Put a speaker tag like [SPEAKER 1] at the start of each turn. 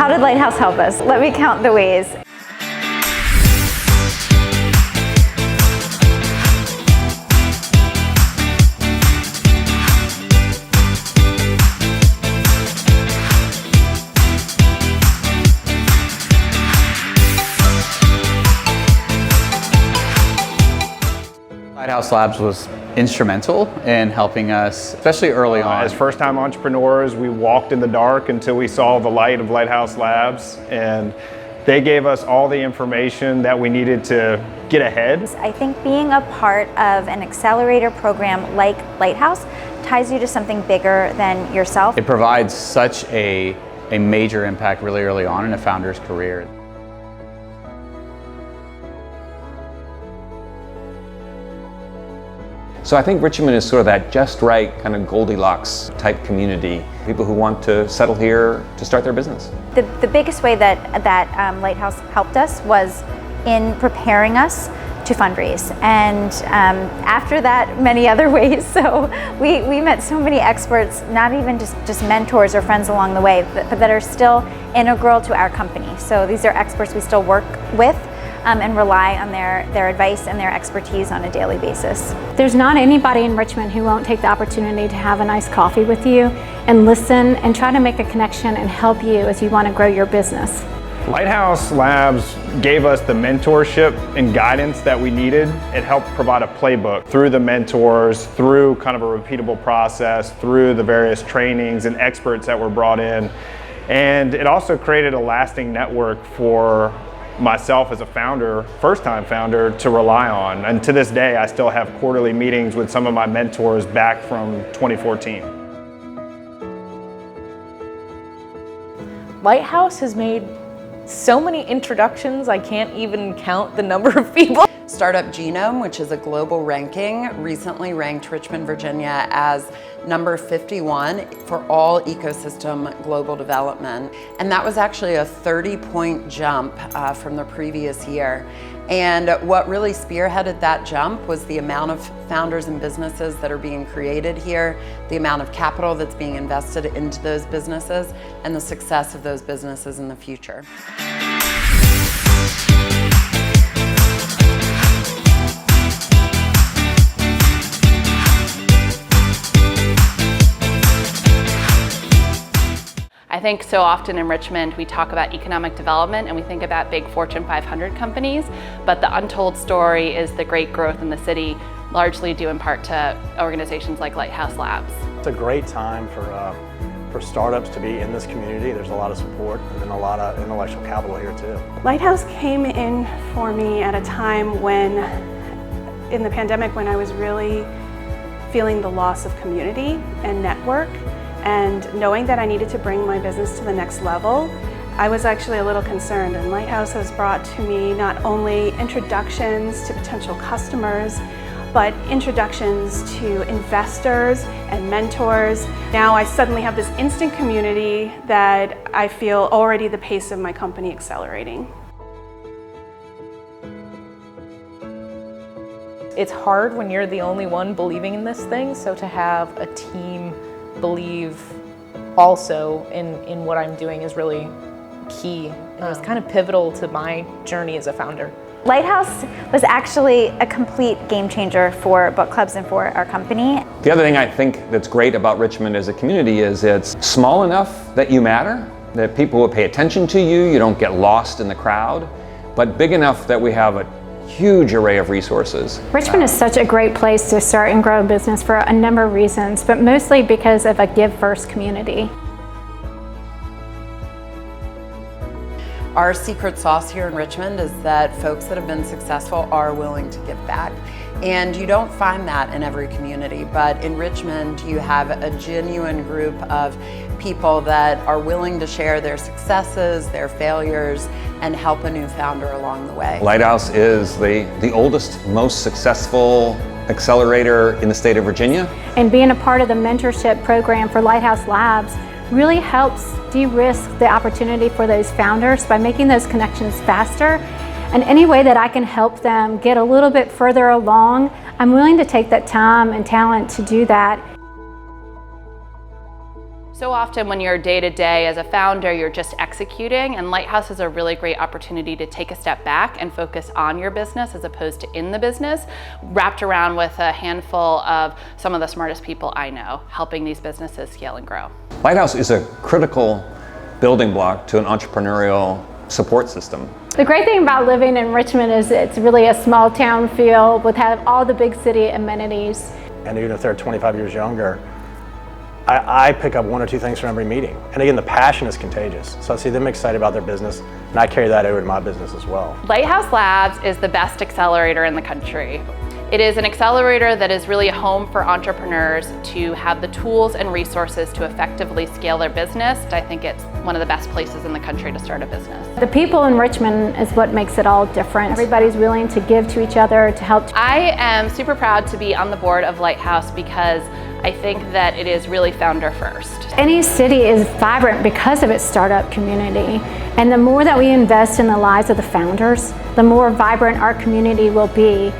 [SPEAKER 1] How did Lighthouse help us? Let me count the ways.
[SPEAKER 2] Lighthouse Labs was instrumental in helping us, especially early on.
[SPEAKER 3] As first-time entrepreneurs, we walked in the dark until we saw the light of Lighthouse Labs, and they gave us all the information that we needed to get ahead.
[SPEAKER 1] I think being a part of an accelerator program like Lighthouse ties you to something bigger than yourself.
[SPEAKER 2] It provides such a major impact really early on in a founder's career.
[SPEAKER 4] So I think Richmond is sort of that just right kind of Goldilocks type community. People who want to settle here to start their business.
[SPEAKER 1] The biggest way that Lighthouse helped us was in preparing us to fundraise. And after that, many other ways. So we met so many experts, not even just mentors or friends along the way, but that are still integral to our company. So these are experts we still work with and rely on their advice and their expertise on a daily basis.
[SPEAKER 5] There's not anybody in Richmond who won't take the opportunity to have a nice coffee with you and listen and try to make a connection and help you as you want to grow your business.
[SPEAKER 3] Lighthouse Labs gave us the mentorship and guidance that we needed. It helped provide a playbook through the mentors, through kind of a repeatable process, through the various trainings and experts that were brought in. And it also created a lasting network for myself as a founder, first-time founder, to rely on. And to this day, I still have quarterly meetings with some of my mentors back from 2014.
[SPEAKER 6] Lighthouse has made so many introductions, I can't even count the number of people.
[SPEAKER 7] Startup Genome, which is a global ranking, recently ranked Richmond, Virginia as number 51 for all ecosystem global development. And that was actually a 30-point jump from the previous year. And what really spearheaded that jump was the amount of founders and businesses that are being created here, the amount of capital that's being invested into those businesses, and the success of those businesses in the future.
[SPEAKER 8] I think so often in Richmond we talk about economic development and we think about big Fortune 500 companies, but the untold story is the great growth in the city, largely due in part to organizations like Lighthouse Labs.
[SPEAKER 9] It's a great time for startups to be in this community. There's a lot of support and then a lot of intellectual capital here too.
[SPEAKER 10] Lighthouse came in for me at a time when, in the pandemic, when I was really feeling the loss of community and network. And knowing that I needed to bring my business to the next level, I was actually a little concerned. And Lighthouse has brought to me not only introductions to potential customers, but introductions to investors and mentors. Now I suddenly have this instant community that I feel already the pace of my company accelerating.
[SPEAKER 6] It's hard when you're the only one believing in this thing, so to have a team believe also in what I'm doing is really key. It was kind of pivotal to my journey as a founder.
[SPEAKER 1] Lighthouse was actually a complete game changer for book clubs and for our company.
[SPEAKER 4] The other thing I think that's great about Richmond as a community is it's small enough that you matter, that people will pay attention to you, you don't get lost in the crowd, but big enough that we have a huge array of resources.
[SPEAKER 5] Richmond is such a great place to start and grow a business for a number of reasons, but mostly because of a give-first community.
[SPEAKER 7] Our secret sauce here in Richmond is that folks that have been successful are willing to give back. And you don't find that in every community, but in Richmond you have a genuine group of people that are willing to share their successes, their failures, and help a new founder along the way.
[SPEAKER 4] Lighthouse is the oldest, most successful accelerator in the state of Virginia.
[SPEAKER 5] And being a part of the mentorship program for Lighthouse Labs really helps de-risk the opportunity for those founders by making those connections faster. And any way that I can help them get a little bit further along, I'm willing to take that time and talent to do that.
[SPEAKER 8] So often when you're day-to-day as a founder, you're just executing, and Lighthouse is a really great opportunity to take a step back and focus on your business as opposed to in the business, wrapped around with a handful of some of the smartest people I know, helping these businesses scale and grow.
[SPEAKER 4] Lighthouse is a critical building block to an entrepreneurial support system.
[SPEAKER 5] The great thing about living in Richmond is it's really a small town feel with all the big city amenities.
[SPEAKER 9] And even if they're 25 years younger, I pick up one or two things from every meeting. And again, the passion is contagious. So I see them excited about their business, and I carry that over to my business as well.
[SPEAKER 8] Lighthouse Labs is the best accelerator in the country. It is an accelerator that is really a home for entrepreneurs to have the tools and resources to effectively scale their business. I think it's one of the best places in the country to start a business.
[SPEAKER 5] The people in Richmond is what makes it all different. Everybody's willing to give to each other, to help.
[SPEAKER 8] I am super proud to be on the board of Lighthouse because I think that it is really founder first.
[SPEAKER 5] Any city is vibrant because of its startup community. And the more that we invest in the lives of the founders, the more vibrant our community will be.